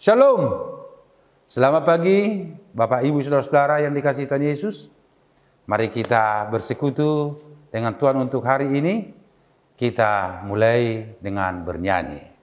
Shalom. Selamat pagi Bapak Ibu Saudara-saudara yang dikasihi Tuhan Yesus. Mari kita bersekutu dengan Tuhan untuk hari ini. Kita mulai dengan bernyanyi.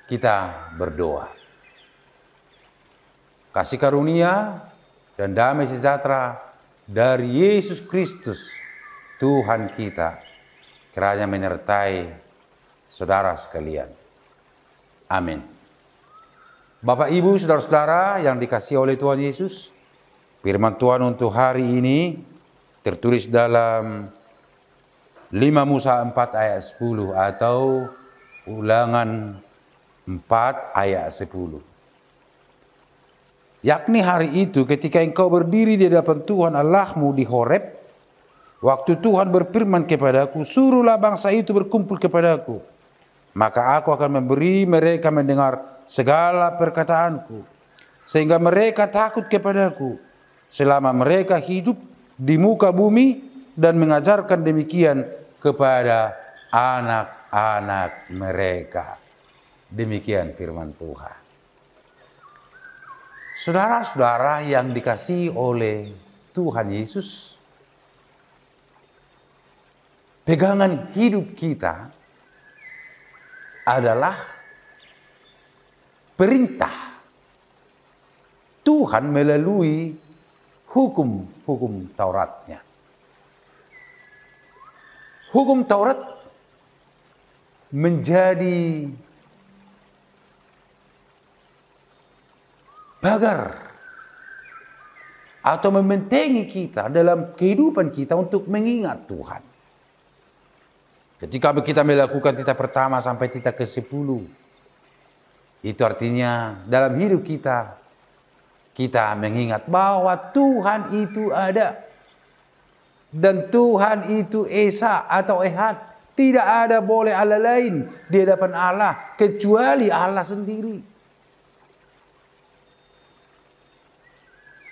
Kita berdoa. Kasih karunia dan damai sejahtera dari Yesus Kristus, Tuhan kita, kiranya menyertai saudara sekalian. Amin. Bapak, Ibu, saudara-saudara yang dikasihi oleh Tuhan Yesus, firman Tuhan untuk hari ini tertulis dalam 5 Musa 4 ayat 10 atau Ulangan 4 ayat 10. Yakni hari itu ketika engkau berdiri di hadapan Tuhan Allahmu di Horeb, waktu Tuhan berfirman kepadaku, suruhlah bangsa itu berkumpul kepadaku, maka aku akan memberi mereka mendengar segala perkataanku, sehingga mereka takut kepadaku selama mereka hidup di muka bumi, dan mengajarkan demikian kepada anak-anak mereka. Demikian firman Tuhan. Saudara-saudara yang dikasihi oleh Tuhan Yesus, pegangan hidup kita adalah perintah Tuhan melalui hukum-hukum Tauratnya. Hukum Taurat menjadi pagar atau membentengi kita dalam kehidupan kita untuk mengingat Tuhan. Ketika kita melakukan titah pertama sampai titah ke-10, itu artinya dalam hidup kita, kita mengingat bahwa Tuhan itu ada. Dan Tuhan itu Esa atau Ehad. Tidak ada boleh Allah lain di hadapan Allah kecuali Allah sendiri.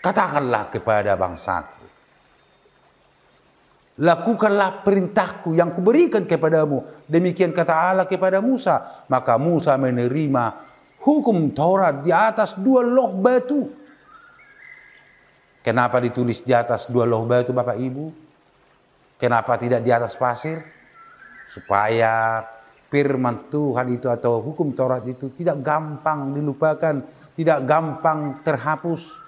Katakanlah kepada bangsaku, lakukanlah perintahku yang kuberikan kepadamu. Demikian kata Allah kepada Musa. Maka Musa menerima hukum Taurat di atas 2 loh batu. Kenapa ditulis di atas 2 loh batu, Bapak Ibu? Kenapa tidak di atas pasir? Supaya firman Tuhan itu atau hukum Taurat itu tidak gampang dilupakan, tidak gampang terhapus.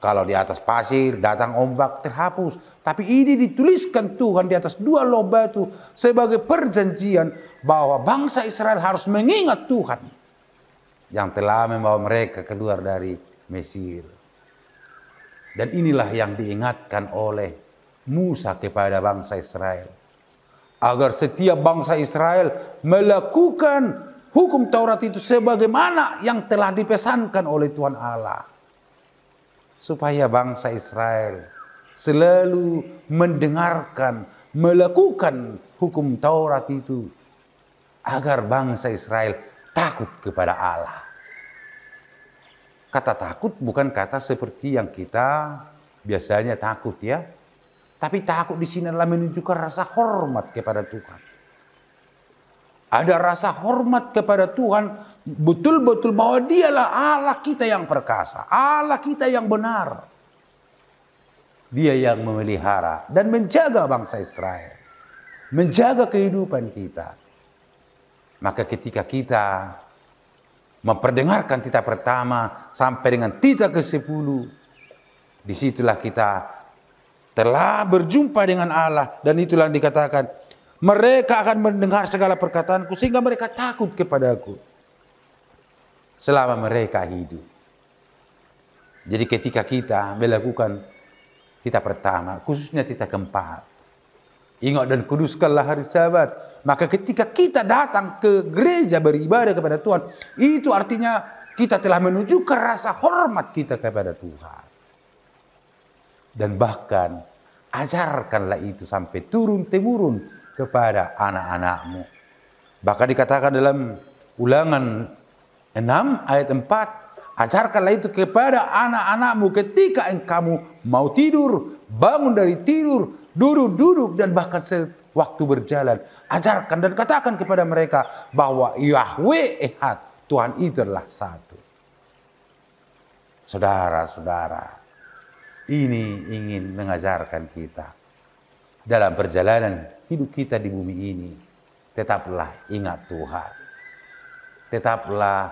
Kalau di atas pasir, datang ombak, terhapus. Tapi ini dituliskan Tuhan di atas 2 loh batu sebagai perjanjian bahwa bangsa Israel harus mengingat Tuhan yang telah membawa mereka keluar dari Mesir. Dan inilah yang diingatkan oleh Musa kepada bangsa Israel. Agar setiap bangsa Israel melakukan hukum Taurat itu sebagaimana yang telah dipesankan oleh Tuhan Allah. Supaya bangsa Israel selalu mendengarkan, melakukan hukum Taurat itu. Agar bangsa Israel takut kepada Allah. Kata takut bukan kata seperti yang kita biasanya takut ya. Tapi takut di sini adalah menunjukkan rasa hormat kepada Tuhan. Ada rasa hormat kepada Tuhan. Betul-betul bahwa dialah Allah kita yang perkasa, Allah kita yang benar. Dia yang memelihara dan menjaga bangsa Israel, menjaga kehidupan kita. Maka ketika kita memperdengarkan titah pertama sampai dengan titah ke-10, Disitulah kita telah berjumpa dengan Allah, dan itulah yang dikatakan, mereka akan mendengar segala perkataanku sehingga mereka takut kepadaku selama mereka hidup. Jadi ketika kita melakukan titah pertama, khususnya titah keempat, ingat dan kuduskanlah hari Sabat, maka ketika kita datang ke gereja beribadah kepada Tuhan, itu artinya kita telah menunjukkan rasa hormat kita kepada Tuhan. Dan bahkan ajarkanlah itu sampai turun-temurun kepada anak-anakmu. Bahkan dikatakan dalam Ulangan 6 ayat 4, ajarkanlah itu kepada anak-anakmu ketika kamu mau tidur, bangun dari tidur, duduk-duduk, dan bahkan waktu berjalan. Ajarkan dan katakan kepada mereka bahwa Yahweh Ehad, Tuhan itu adalah satu. Saudara-saudara, ini ingin mengajarkan kita dalam perjalanan hidup kita di bumi ini. Tetaplah ingat Tuhan. Tetaplah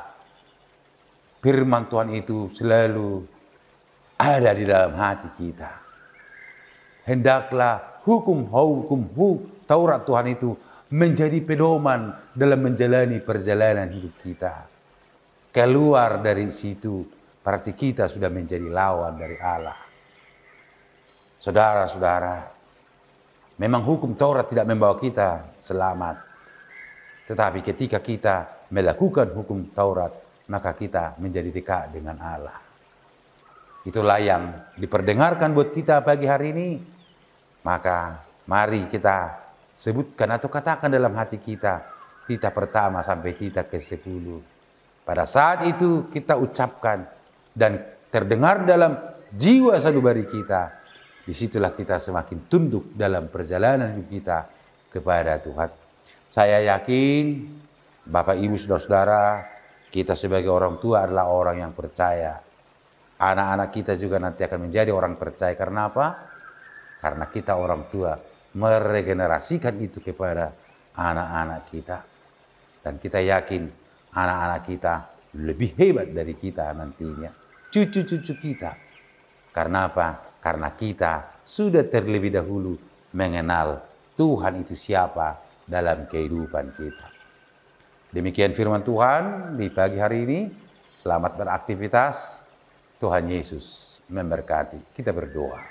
firman Tuhan itu selalu ada di dalam hati kita. Hendaklah hukum Taurat Tuhan itu menjadi pedoman dalam menjalani perjalanan hidup kita. Keluar dari situ, berarti kita sudah menjadi lawan dari Allah. Saudara-saudara, memang hukum Taurat tidak membawa kita selamat. Tetapi ketika kita melakukan hukum Taurat, maka kita menjadi dekat dengan Allah. Itulah yang diperdengarkan buat kita pagi hari ini. Maka mari kita sebutkan atau katakan dalam hati kita, titah pertama sampai titah ke-10. Pada saat itu kita ucapkan dan terdengar dalam jiwa sanubari kita. Disitulah kita semakin tunduk dalam perjalanan hidup kita kepada Tuhan. Saya yakin Bapak Ibu Saudara-saudara, kita sebagai orang tua adalah orang yang percaya. Anak-anak kita juga nanti akan menjadi orang percaya. Karena apa? Karena kita orang tua meregenerasikan itu kepada anak-anak kita. Dan kita yakin anak-anak kita lebih hebat dari kita nantinya. Cucu-cucu kita. Karena apa? Karena kita sudah terlebih dahulu mengenal Tuhan itu siapa dalam kehidupan kita. Demikian firman Tuhan di pagi hari ini. Selamat beraktivitas. Tuhan Yesus memberkati. Kita berdoa.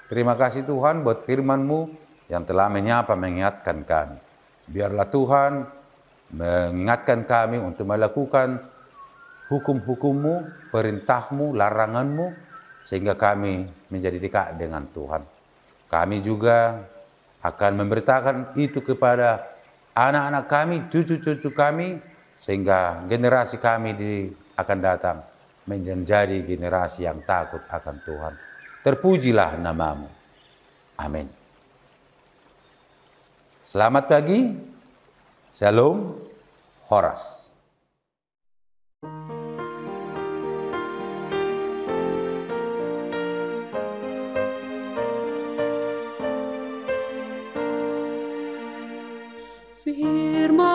Terima kasih Tuhan buat firman-Mu yang telah menyapa mengingatkan kami. Biarlah Tuhan mengingatkan kami untuk melakukan hukum-hukum-Mu, perintah-Mu, larangan-Mu, sehingga kami menjadi dekat dengan Tuhan. Kami juga akan memberitakan itu kepada anak-anak kami, cucu-cucu kami, sehingga generasi kami akan datang menjadi generasi yang takut akan Tuhan. Terpujilah nama-Mu. Amin. Selamat pagi. Shalom. Horas. Firman